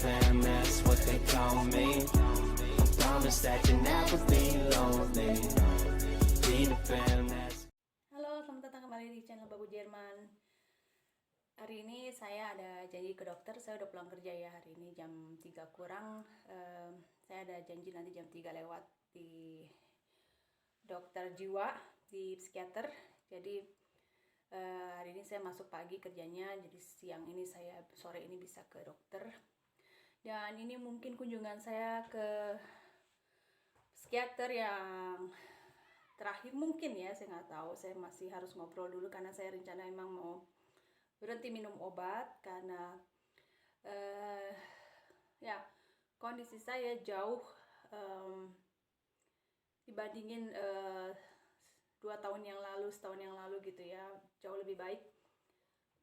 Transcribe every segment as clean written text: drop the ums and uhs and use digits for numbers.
fam, that's what they call me. I promise that you'll never be lonely. Peter Pan, that's... Halo, selamat datang kembali di channel Babu Jerman. Hari ini saya ada janji ke dokter. Saya udah pulang kerja ya hari ini jam 3 kurang. Saya ada janji nanti jam 3 lewat di dokter jiwa, di psikiater. Jadi hari ini saya masuk pagi kerjanya, jadi sore ini bisa ke dokter. Dan ini mungkin kunjungan saya ke psikiater yang terakhir mungkin ya, saya nggak tahu. Saya masih harus ngobrol dulu karena saya rencana emang mau berhenti minum obat karena ya kondisi saya jauh dibandingin 2 tahun yang lalu, setahun yang lalu gitu ya, jauh lebih baik.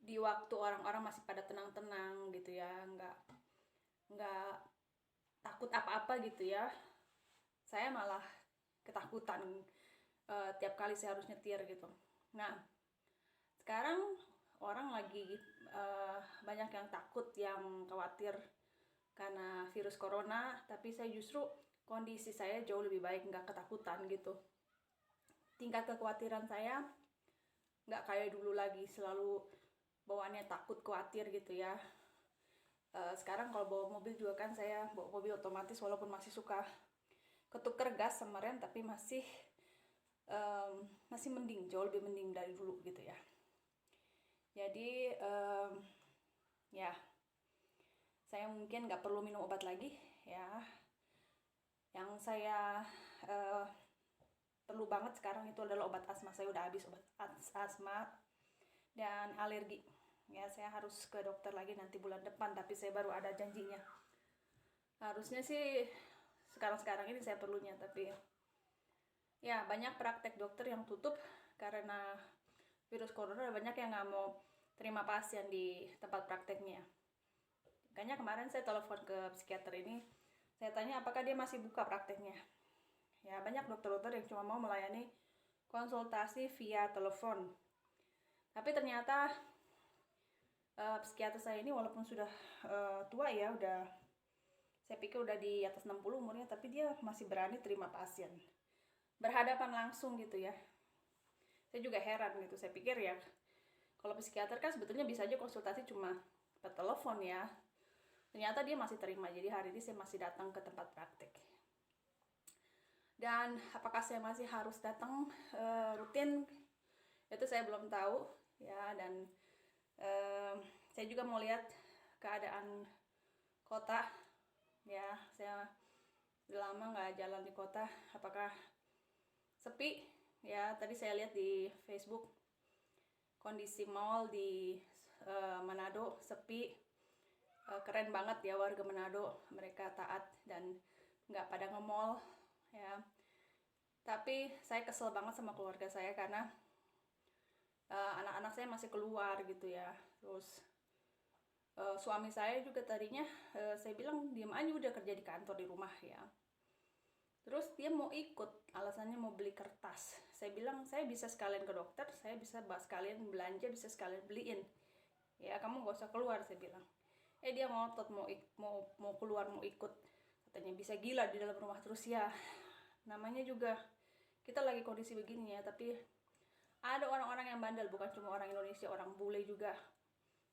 Di waktu orang-orang masih pada tenang-tenang gitu ya, nggak takut apa-apa gitu ya, saya malah ketakutan tiap kali saya harus nyetir gitu. Nah, sekarang orang lagi banyak yang takut, yang khawatir karena virus corona, tapi saya justru kondisi saya jauh lebih baik, nggak ketakutan gitu. Tingkat kekhawatiran saya nggak kayak dulu lagi, selalu bawaannya takut, khawatir gitu ya. Sekarang kalau bawa mobil juga kan, saya bawa mobil otomatis walaupun masih suka ketuker gas sama rem, tapi masih mending, jauh lebih mending dari dulu gitu ya. Jadi ya saya mungkin nggak perlu minum obat lagi ya. Yang saya perlu banget sekarang itu adalah obat asma. Saya udah habis obat asma dan alergi ya. Saya harus ke dokter lagi nanti bulan depan, tapi saya baru ada janjinya. Harusnya sih sekarang ini saya perlunya, tapi ya banyak praktek dokter yang tutup karena virus corona. Banyak yang nggak mau terima pasien di tempat prakteknya. Makanya kemarin saya telepon ke psikiater ini, saya tanya apakah dia masih buka prakteknya. Ya banyak dokter-dokter yang cuma mau melayani konsultasi via telepon. Tapi ternyata psikiater saya ini walaupun sudah tua ya, saya pikir udah di atas 60 umurnya, tapi dia masih berani terima pasien berhadapan langsung gitu ya. Saya juga heran gitu. Saya pikir ya kalau psikiater kan sebetulnya bisa aja konsultasi cuma per telepon ya. Ternyata dia masih terima. Jadi hari ini saya masih datang ke tempat praktek. Dan apakah saya masih harus datang rutin, itu saya belum tahu ya. Dan saya juga mau lihat keadaan kota ya. Saya udah lama nggak jalan di kota, apakah sepi ya. Tadi saya lihat di Facebook kondisi mall di Manado sepi. Keren banget ya warga Manado, mereka taat dan nggak pada nge-mall ya. Tapi saya kesel banget sama keluarga saya karena anak-anak saya masih keluar gitu ya. Terus suami saya juga tadinya saya bilang diam aja, udah kerja di kantor di rumah ya. Terus dia mau ikut, alasannya mau beli kertas. Saya bilang saya bisa sekalian ke dokter, saya bisa sekalian belanja, bisa sekalian beliin ya, kamu gak usah keluar, saya bilang. Dia ngotot mau keluar, mau ikut, katanya bisa gila di dalam rumah terus ya. Namanya juga kita lagi kondisi begini ya, tapi ada orang-orang yang bandel, bukan cuma orang Indonesia, orang bule juga.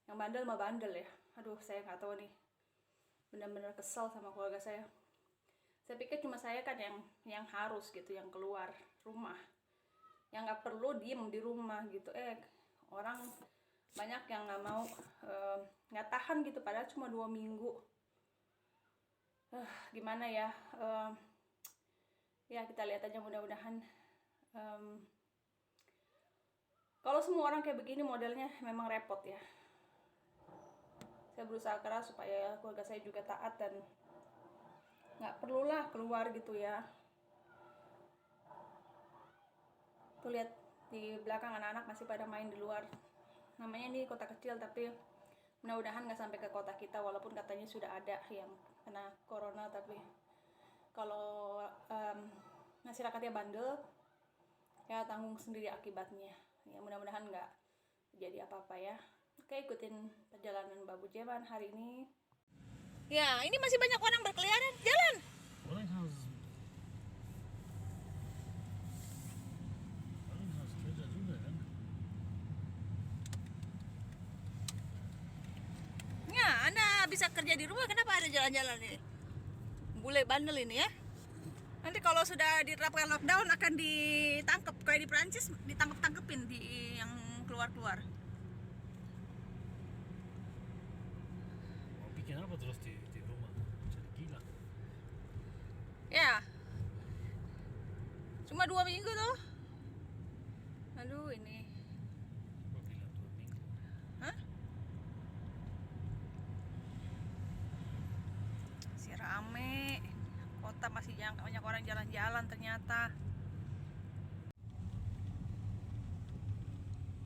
Yang bandel mah bandel ya. Aduh, saya nggak tahu nih, benar-benar kesel sama keluarga saya. Saya pikir cuma saya kan yang harus gitu, yang keluar rumah, yang nggak perlu diem di rumah gitu. Orang banyak yang nggak mau, nggak tahan gitu, padahal cuma 2 minggu. Gimana ya, ya kita lihat aja, mudah-mudahan. Kalau semua orang kayak begini modelnya memang repot ya. Saya berusaha keras supaya keluarga saya juga taat dan nggak perlulah keluar gitu ya. Tuh lihat di belakang anak-anak masih pada main di luar. Namanya ini kota kecil, tapi mudah-mudahan nggak sampai ke kota kita, walaupun katanya sudah ada yang kena corona. Tapi kalau masyarakatnya bandel ya, tanggung sendiri akibatnya ya. Mudah-mudahan nggak jadi apa-apa ya. Oke, ikutin perjalanan Babu Jerman hari ini. Ya, ini masih banyak orang berkeliaran. Jalan. Orang harus kerja juga kan. Ya, Anda bisa kerja di rumah, kenapa ada jalan-jalan ini? Bule bandel ini ya. Nanti kalau sudah diterapkan lockdown akan ditangkap kayak di Prancis, ditangkap-tangkepin di yang keluar-keluar. Mau bikin apa terus di rumah? Jadi gila. Ya. Cuma 2 minggu tuh. Aduh ini. Gua bilang 2 minggu. Hah? Masih rame. Kota masih banyak orang jalan-jalan ternyata.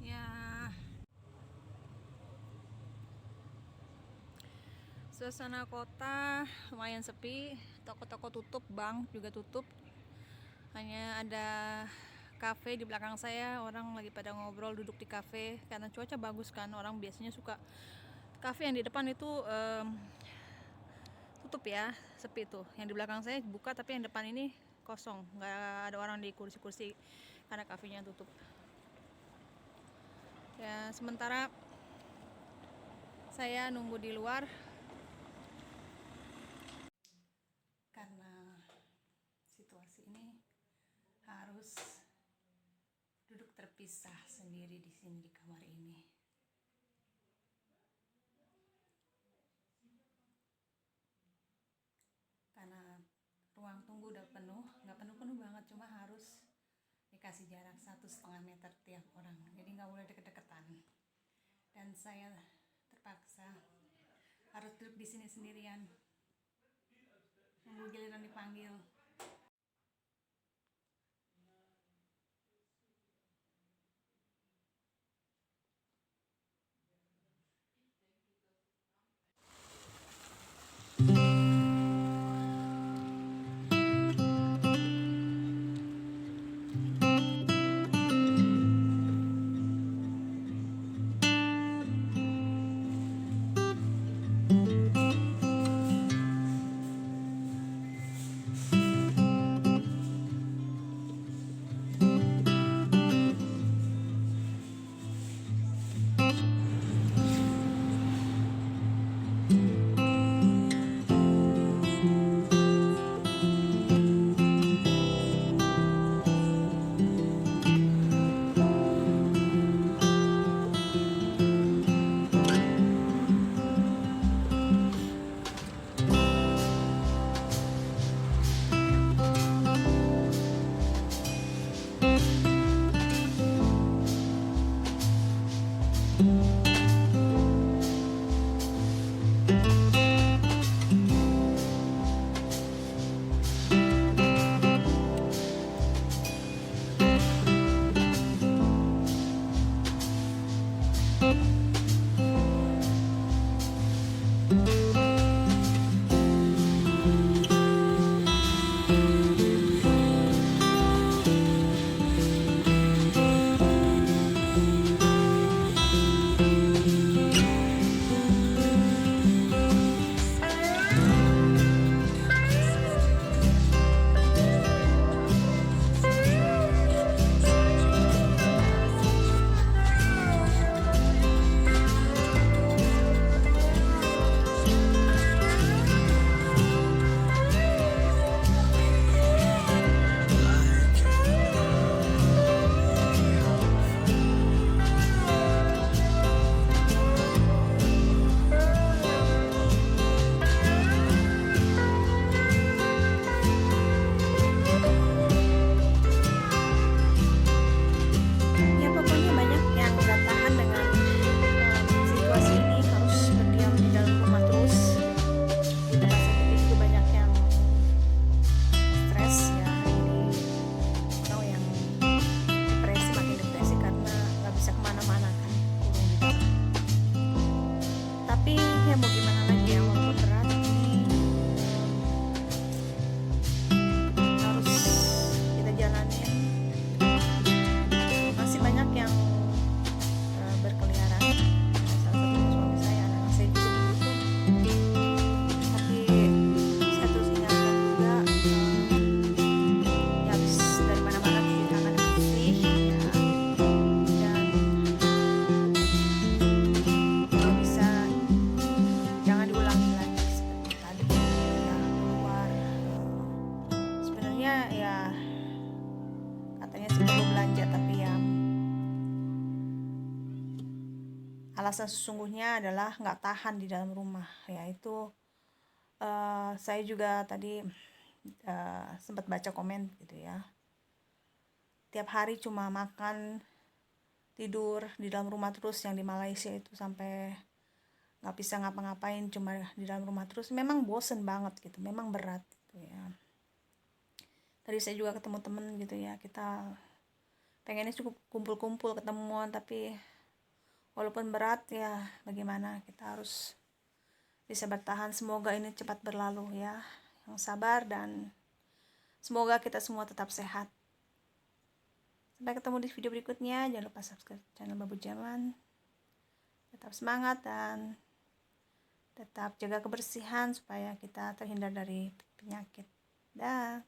Ya. Suasana kota lumayan sepi, toko-toko tutup, bank juga tutup. Hanya ada kafe di belakang saya, orang lagi pada ngobrol duduk di kafe karena cuaca bagus kan. Orang biasanya suka kafe yang di depan itu tutup ya, sepi tuh. Yang di belakang saya buka tapi yang depan ini kosong, nggak ada orang di kursi-kursi karena kafenya tutup. Ya sementara saya nunggu di luar karena situasi ini harus duduk terpisah sendiri di sini di kamar ini. Karena ruang tunggu udah penuh, nggak penuh-penuh banget, cuma harus dikasih jarak 1,5 meter tiap orang, jadi nggak boleh deket-deketan. Dan saya terpaksa harus duduk di sini sendirian, nunggu giliran dipanggil. alasan sesungguhnya adalah nggak tahan di dalam rumah. Yaitu saya juga tadi sempat baca komen gitu ya. Tiap hari cuma makan, tidur di dalam rumah terus, yang di Malaysia itu sampai nggak bisa ngapa-ngapain, cuma di dalam rumah terus, memang bosen banget gitu, memang berat gitu ya. Tadi saya juga ketemu temen gitu ya, kita pengennya cukup kumpul-kumpul ketemuan, tapi walaupun berat ya bagaimana, kita harus bisa bertahan. Semoga ini cepat berlalu ya, yang sabar, dan semoga kita semua tetap sehat. Sampai ketemu di video berikutnya. Jangan lupa subscribe channel Babu Jaman. Tetap semangat dan tetap jaga kebersihan supaya kita terhindar dari penyakit. Dah.